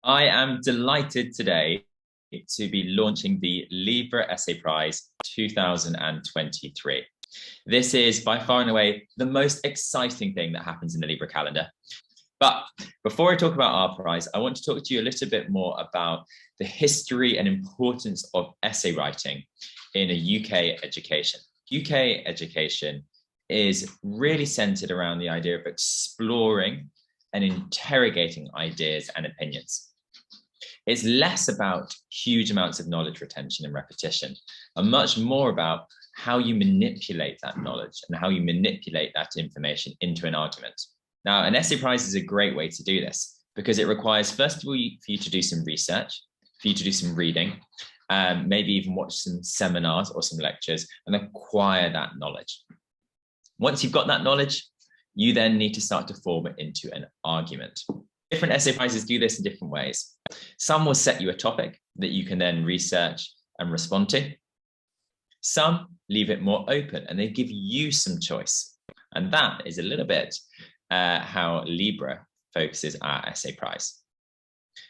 I am delighted today to be launching the Libra Essay Prize 2023. This is by far and away the most exciting thing that happens in the Libra calendar. But before I talk about our prize, I want to talk to you a little bit more about the history and importance of essay writing in a UK education. UK education is really centered around the idea of exploring and interrogating ideas and opinions. It's less about huge amounts of knowledge retention and repetition, and much more about how you manipulate that knowledge and how you manipulate that information into an argument. Now, an essay prize is a great way to do this because it requires, first of all, for you to do some research, for you to do some reading, maybe even watch some seminars or some lectures and acquire that knowledge. Once you've got that knowledge, you then need to start to form it into an argument. Different essay prizes do this in different ways. Some will set you a topic that you can then research and respond to. Some leave it more open and they give you some choice. And that is a little bit how Libra focuses our essay prize.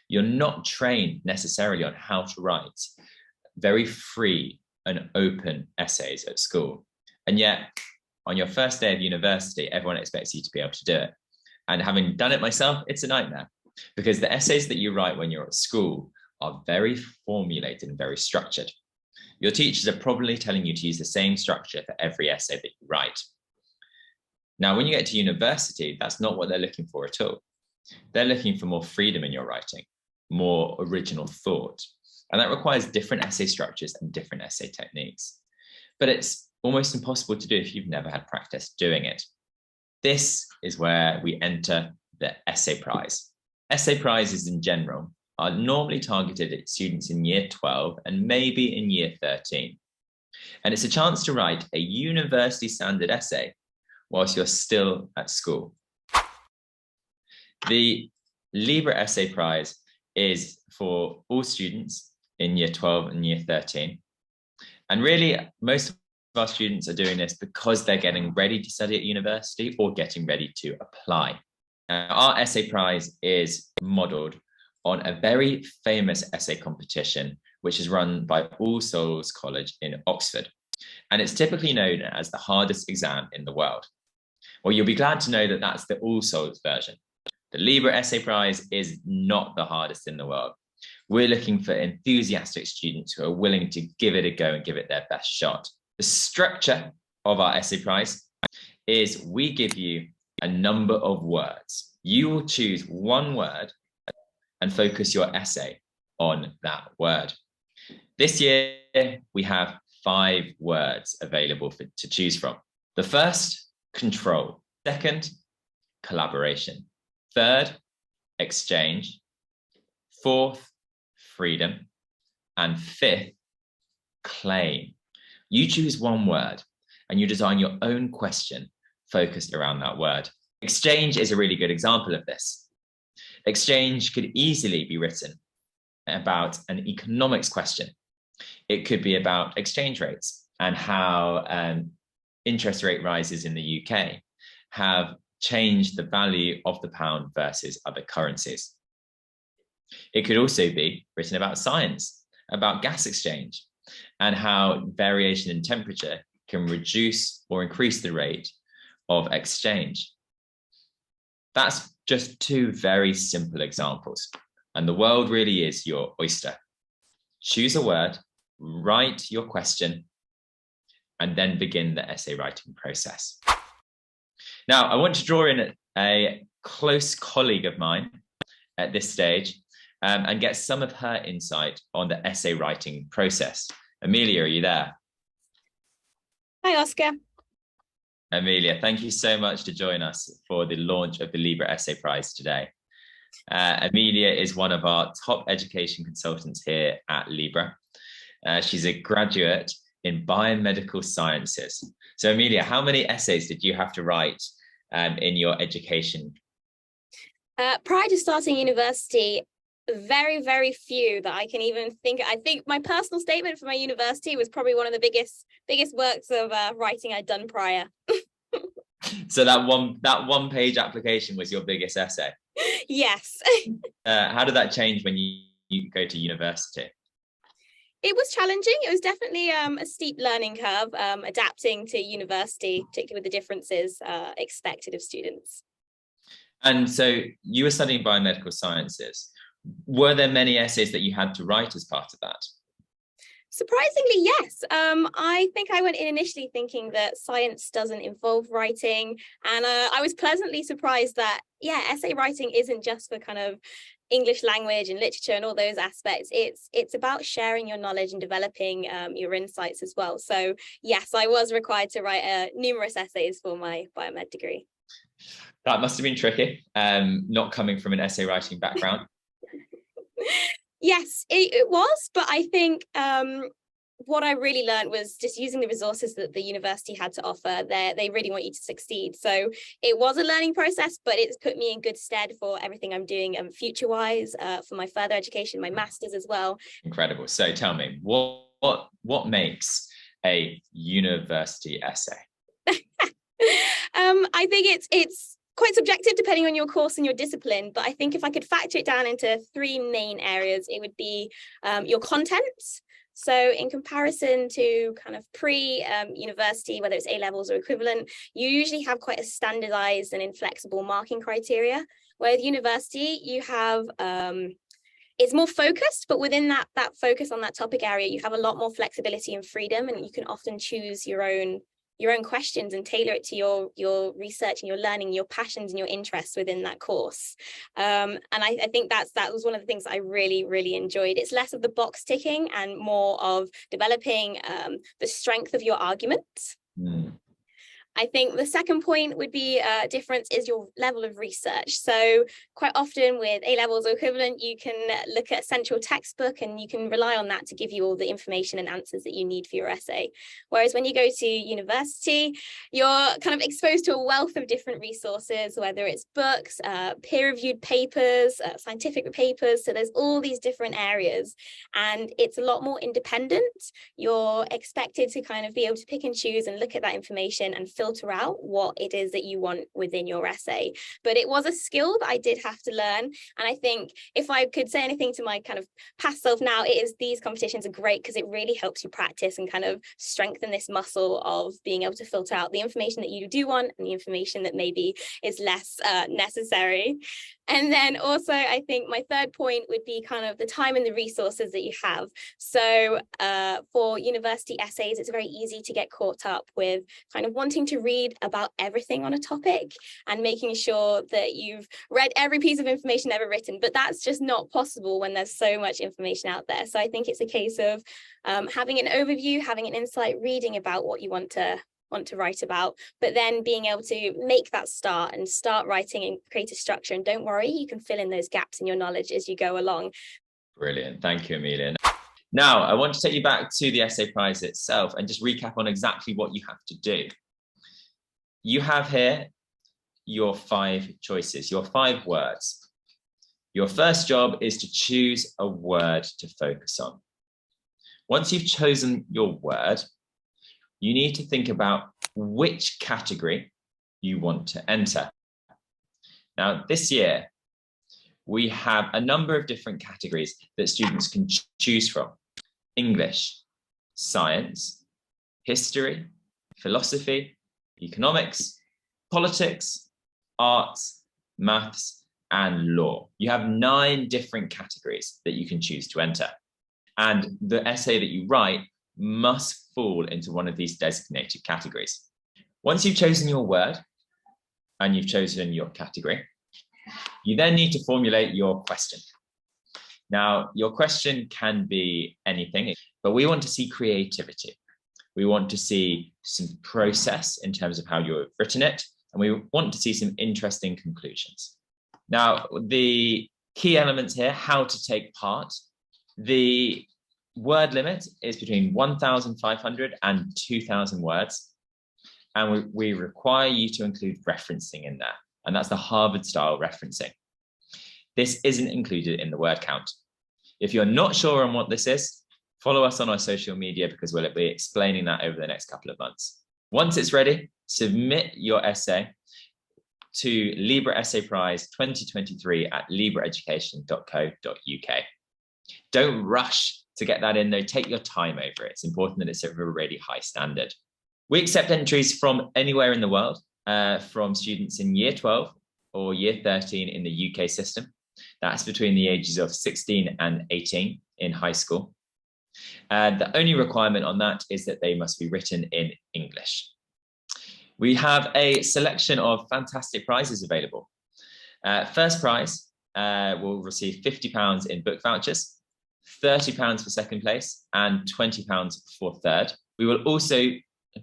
You're not trained necessarily on how to write very free and open essays at school. And yet, on your first day of university, everyone expects you to be able to do it. And having done it myself, it's a nightmare because the essays that you write when you're at school are very formulated and very structured. Your teachers are probably telling you to use the same structure for every essay that you write. Now, when you get to university, that's not what they're looking for at all. They're looking for more freedom in your writing, more original thought. And that requires different essay structures and different essay techniques. But it's almost impossible to do if you've never had practice doing it. This is where we enter the essay prize. Essay prizes in general are normally targeted at students in year 12 and maybe in year 13. And it's a chance to write a university standard essay whilst you're still at school. The Libra Essay Prize is for all students in year 12 and year 13. And really, most of our students are doing this because they're getting ready to study at university or getting ready to apply. Our essay prize is modeled on a very famous essay competition, which is run by All Souls College in Oxford. And it's typically known as the hardest exam in the world. Well, you'll be glad to know that that's the All Souls version. The Libra Essay Prize is not the hardest in the world. We're looking for enthusiastic students who are willing to give it a go and give it their best shot. The structure of our essay prize is we give you a number of words. You will choose one word and focus your essay on that word. This year, we have 5 words available to choose from. The first, control. Second, collaboration. Third, exchange. Fourth, freedom. And fifth, claim. You choose one word and you design your own question focused around that word. Exchange is a really good example of this. Exchange could easily be written about an economics question. It could be about exchange rates and how interest rate rises in the UK have changed the value of the pound versus other currencies. It could also be written about science, about gas exchange, and how variation in temperature can reduce or increase the rate of exchange. That's just 2 very simple examples, and the world really is your oyster. Choose a word, write your question, and then begin the essay writing process. Now, I want to draw in a close colleague of mine at this stage and get some of her insight on the essay writing process. Amelia, are you there? Hi, Oscar. Amelia, thank you so much to join us for the launch of the Libra Essay Prize today. Amelia is one of our top education consultants here at Libra. She's a graduate in biomedical sciences. So Amelia, how many essays did you have to write in your education? Prior to starting university, very, very few that I can even think. I think my personal statement for my university was probably one of the biggest works of writing I'd done prior. So that one page application was your biggest essay? Yes. How did that change when you go to university? It was challenging. It was definitely a steep learning curve, adapting to university, particularly with the differences expected of students. And so you were studying biomedical sciences. Were there many essays that you had to write as part of that? Surprisingly, yes. I think I went in initially thinking that science doesn't involve writing, and I was pleasantly surprised that, yeah, essay writing isn't just for kind of English language and literature and all those aspects. It's about sharing your knowledge and developing your insights as well. So yes, I was required to write numerous essays for my biomed degree. That must have been tricky, not coming from an essay writing background. Yes, it was, but I think what I really learned was just using the resources that the university had to offer. They really want you to succeed. So it was a learning process, but it's put me in good stead for everything I'm doing future-wise, for my further education, my master's as well. Incredible. So tell me, what makes a university essay? I think it's quite subjective depending on your course and your discipline, but I think if I could factor it down into three main areas, it would be your content. So in comparison to kind of pre-university, whether it's A-levels or equivalent, you usually have quite a standardized and inflexible marking criteria, where with university you have it's more focused, but within that focus on that topic area, you have a lot more flexibility and freedom, and you can often choose your own questions and tailor it to your research and your learning, your passions and your interests within that course. And I think that was one of the things that I really, really enjoyed. It's less of the box ticking and more of developing the strength of your argument. Mm. I think the second point would be difference is your level of research. So quite often with A-levels or equivalent, you can look at a central textbook and you can rely on that to give you all the information and answers that you need for your essay. Whereas when you go to university, you're kind of exposed to a wealth of different resources, whether it's books, peer-reviewed papers, scientific papers. So there's all these different areas, and it's a lot more independent. You're expected to kind of be able to pick and choose and look at that information and filter out what it is that you want within your essay. But it was a skill that I did have to learn. And I think if I could say anything to my kind of past self now, it is these competitions are great because it really helps you practice and kind of strengthen this muscle of being able to filter out the information that you do want and the information that maybe is less necessary. And then also, I think my third point would be kind of the time and the resources that you have. So for university essays, it's very easy to get caught up with kind of wanting to read about everything on a topic and making sure that you've read every piece of information ever written. But that's just not possible when there's so much information out there. So I think it's a case of having an overview, having an insight, reading about what you want to write about, but then being able to make that start and start writing and create a structure. And don't worry, you can fill in those gaps in your knowledge as you go along. Brilliant. Thank you, Amelia. Now, I want to take you back to the essay prize itself and just recap on exactly what you have to do. You have here your 5 choices, your 5 words. Your first job is to choose a word to focus on. Once you've chosen your word, you need to think about which category you want to enter. Now, this year, we have a number of different categories that students can choose from: English, science, history, philosophy, economics, politics, arts, maths, and law. You have 9 different categories that you can choose to enter. And the essay that you write must fall into one of these designated categories. Once you've chosen your word and you've chosen your category, you then need to formulate your question. Now, your question can be anything, but we want to see creativity. We want to see some process in terms of how you've written it, and we want to see some interesting conclusions. Now, the key elements here, how to take part. The word limit is between 1,500 and 2,000 words. And we require you to include referencing in there. And that's the Harvard style referencing. This isn't included in the word count. If you're not sure on what this is, follow us on our social media because we'll be explaining that over the next couple of months. Once it's ready, submit your essay. to Libra Essay Prize 2023 at libraeducation.co.uk. Don't rush to get that in though, take your time over it. It's important that it's of a really high standard. We accept entries from anywhere in the world, from students in year 12 or year 13 in the UK system. That's between the ages of 16 and 18 in high school. The only requirement on that is that they must be written in English. We have a selection of fantastic prizes available. First prize will receive £50 in book vouchers, £30 for second place, and £20 for third. We will also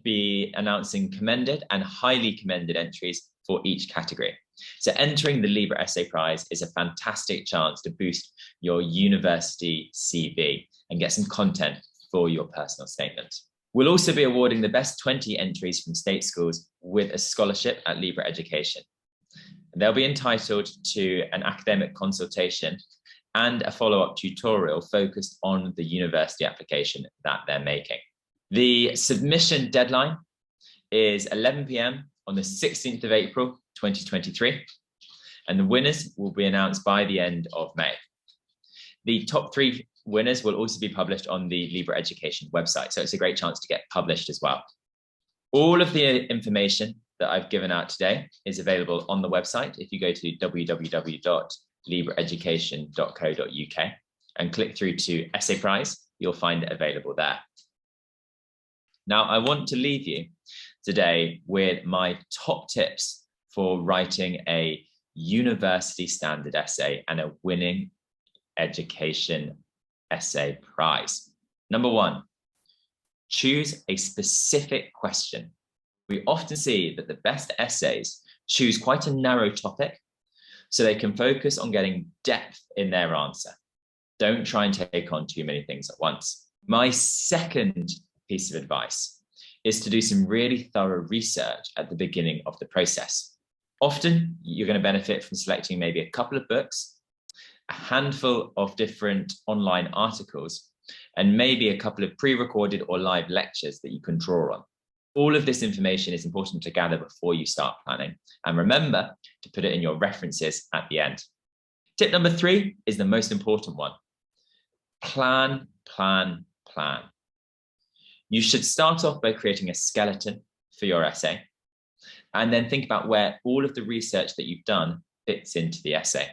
be announcing commended and highly commended entries for each category. So entering the Libra Essay Prize is a fantastic chance to boost your university CV and get some content for your personal statement. We'll also be awarding the best 20 entries from state schools with a scholarship at Libra Education. They'll be entitled to an academic consultation and a follow-up tutorial focused on the university application that they're making. The submission deadline is 11 p.m. on the 16th of April, 2023, and the winners will be announced by the end of May. The top 3 winners will also be published on the Libra Education website, so it's a great chance to get published as well. All of the information that I've given out today is available on the website. If you go to www.libraeducation.co.uk and click through to Essay Prize, you'll find it available there. Now, I want to leave you today with my top tips for writing a university standard essay and a winning education essay prize. Number 1, choose a specific question. We often see that the best essays choose quite a narrow topic so they can focus on getting depth in their answer. Don't try and take on too many things at once. My second piece of advice is to do some really thorough research at the beginning of the process. Often you're going to benefit from selecting maybe a couple of books, a handful of different online articles, and maybe a couple of pre-recorded or live lectures that you can draw on. All of this information is important to gather before you start planning, and remember to put it in your references at the end. Tip number 3 is the most important one. Plan, plan, plan. You should start off by creating a skeleton for your essay, and then think about where all of the research that you've done fits into the essay.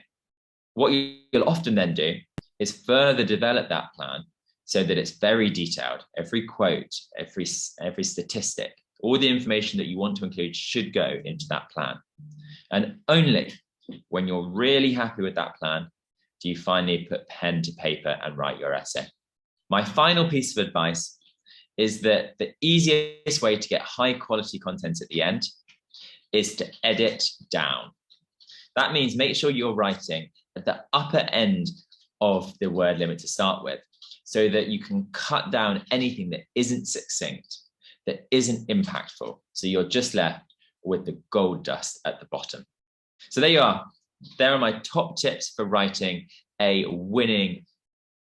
What you'll often then do is further develop that plan so that it's very detailed. Every quote, every statistic, all the information that you want to include should go into that plan. And only when you're really happy with that plan do you finally put pen to paper and write your essay. My final piece of advice is that the easiest way to get high quality content at the end is to edit down. That means make sure you're writing at the upper end of the word limit to start with, so that you can cut down anything that isn't succinct, that isn't impactful. So you're just left with the gold dust at the bottom. So there you are. There are my top tips for writing a winning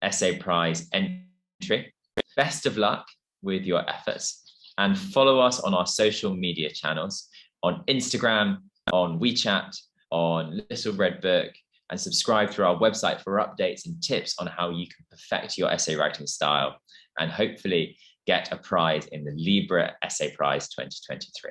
essay prize entry. Best of luck with your efforts, and follow us on our social media channels on Instagram, on WeChat, on Little Red Book, and subscribe through our website for updates and tips on how you can perfect your essay writing style and hopefully get a prize in the Libra Essay Prize 2023.